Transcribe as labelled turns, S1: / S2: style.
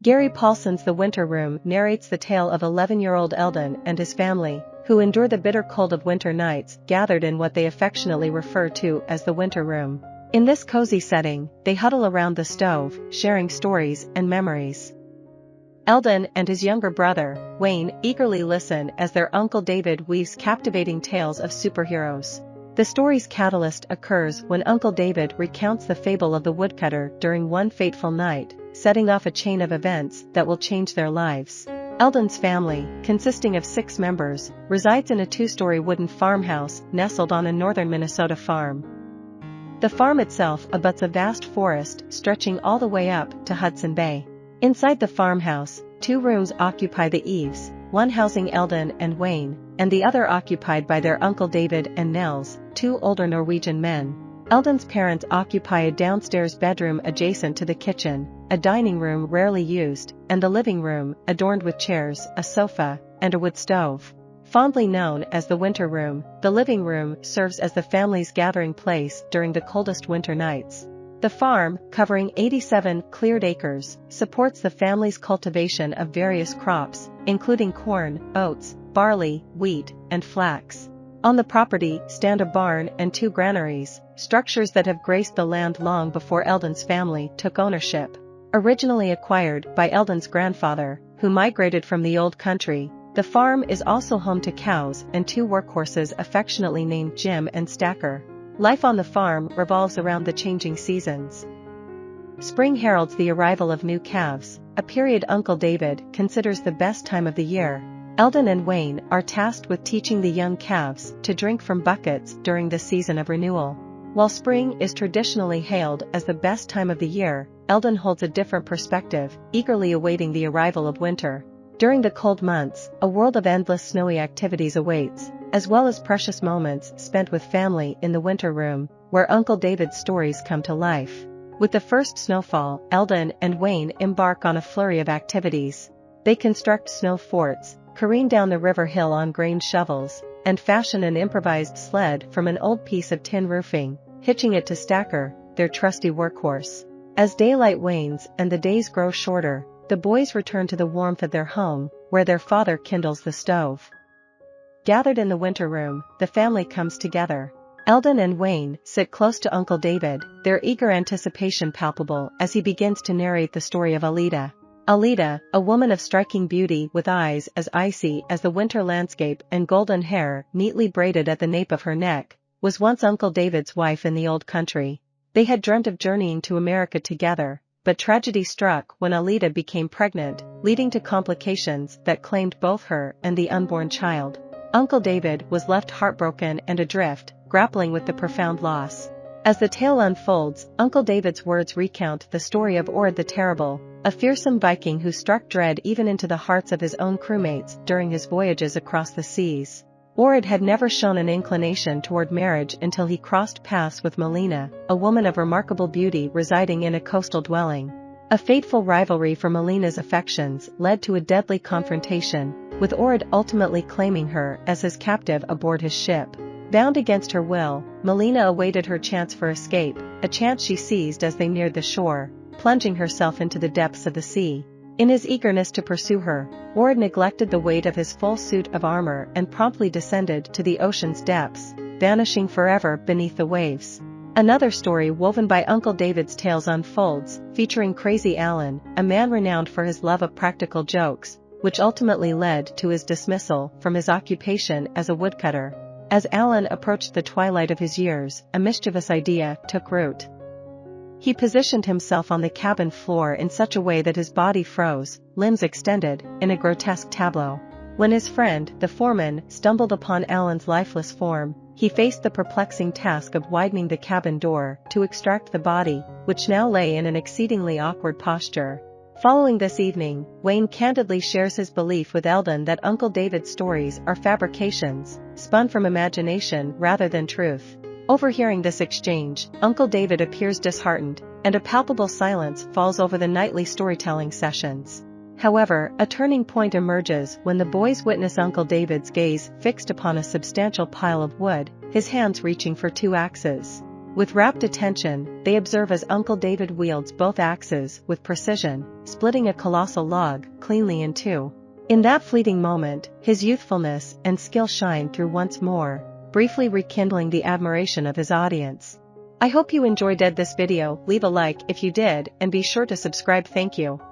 S1: Gary Paulsen's The Winter Room narrates the tale of 11-year-old Eldon and his family, who endure the bitter cold of winter nights gathered in what they affectionately refer to as the winter room. In this cozy setting, they huddle around the stove, sharing stories and memories. Eldon and his younger brother, Wayne, eagerly listen as their Uncle David weaves captivating tales of superheroes. The story's catalyst occurs when Uncle David recounts the fable of the woodcutter during one fateful night, setting off a chain of events that will change their lives. Eldon's family, consisting of 6 members, resides in a 2-story wooden farmhouse nestled on a northern Minnesota farm. The farm itself abuts a vast forest stretching all the way up to Hudson Bay. Inside the farmhouse, 2 rooms occupy the eaves, one housing Eldon and Wayne, and the other occupied by their Uncle David and Nels, 2 older Norwegian men. Eldon's parents occupy a downstairs bedroom adjacent to the kitchen, a dining room rarely used, and the living room, adorned with chairs, a sofa, and a wood stove. Fondly known as the winter room, the living room serves as the family's gathering place during the coldest winter nights. The farm, covering 87 cleared acres, supports the family's cultivation of various crops, including corn, oats, barley, wheat, and flax. On the property stand a barn and 2 granaries, structures that have graced the land long before Eldon's family took ownership. Originally acquired by Eldon's grandfather, who migrated from the old country, the farm is also home to cows and 2 workhorses affectionately named Jim and Stacker. Life on the farm revolves around the changing seasons. Spring heralds the arrival of new calves, a period Uncle David considers the best time of the year. Eldon and Wayne are tasked with teaching the young calves to drink from buckets during the season of renewal. While spring is traditionally hailed as the best time of the year, Eldon holds a different perspective, eagerly awaiting the arrival of winter. During the cold months, a world of endless snowy activities awaits, as well as precious moments spent with family in the winter room, where Uncle David's stories come to life. With the first snowfall, Eldon and Wayne embark on a flurry of activities. They construct snow forts, careen down the river hill on grain shovels, and fashion an improvised sled from an old piece of tin roofing, hitching it to Stacker, their trusty workhorse. As daylight wanes and the days grow shorter, the boys return to the warmth of their home, where their father kindles the stove. Gathered in the winter room, the family comes together. Eldon and Wayne sit close to Uncle David, their eager anticipation palpable as he begins to narrate the story of Alida. Alida, a woman of striking beauty with eyes as icy as the winter landscape and golden hair neatly braided at the nape of her neck, was once Uncle David's wife in the old country. They had dreamt of journeying to America together, but tragedy struck when Alida became pregnant, leading to complications that claimed both her and the unborn child. Uncle David was left heartbroken and adrift, grappling with the profound loss. As the tale unfolds, Uncle David's words recount the story of Ord the Terrible, a fearsome Viking who struck dread even into the hearts of his own crewmates during his voyages across the seas. Ord had never shown an inclination toward marriage until he crossed paths with Melina, a woman of remarkable beauty residing in a coastal dwelling. A fateful rivalry for Melina's affections led to a deadly confrontation, with Ord ultimately claiming her as his captive aboard his ship. Bound against her will, Melina awaited her chance for escape, a chance she seized as they neared the shore, plunging herself into the depths of the sea. In his eagerness to pursue her, Ord neglected the weight of his full suit of armor and promptly descended to the ocean's depths, vanishing forever beneath the waves. Another story woven by Uncle David's tales unfolds, featuring Crazy Alan, a man renowned for his love of practical jokes, which ultimately led to his dismissal from his occupation as a woodcutter. As Alan approached the twilight of his years, a mischievous idea took root. He positioned himself on the cabin floor in such a way that his body froze, limbs extended, in a grotesque tableau. When his friend, the foreman, stumbled upon Alan's lifeless form, he faced the perplexing task of widening the cabin door to extract the body, which now lay in an exceedingly awkward posture. Following this evening, Wayne candidly shares his belief with Eldon that Uncle David's stories are fabrications, spun from imagination rather than truth. Overhearing this exchange, Uncle David appears disheartened, and a palpable silence falls over the nightly storytelling sessions. However, a turning point emerges when the boys witness Uncle David's gaze fixed upon a substantial pile of wood, his hands reaching for 2 axes. With rapt attention, they observe as Uncle David wields both axes with precision, splitting a colossal log cleanly in two. In that fleeting moment, his youthfulness and skill shine through once more, briefly rekindling the admiration of his audience. I hope you enjoyed this video. Leave a like if you did, and be sure to subscribe. Thank you.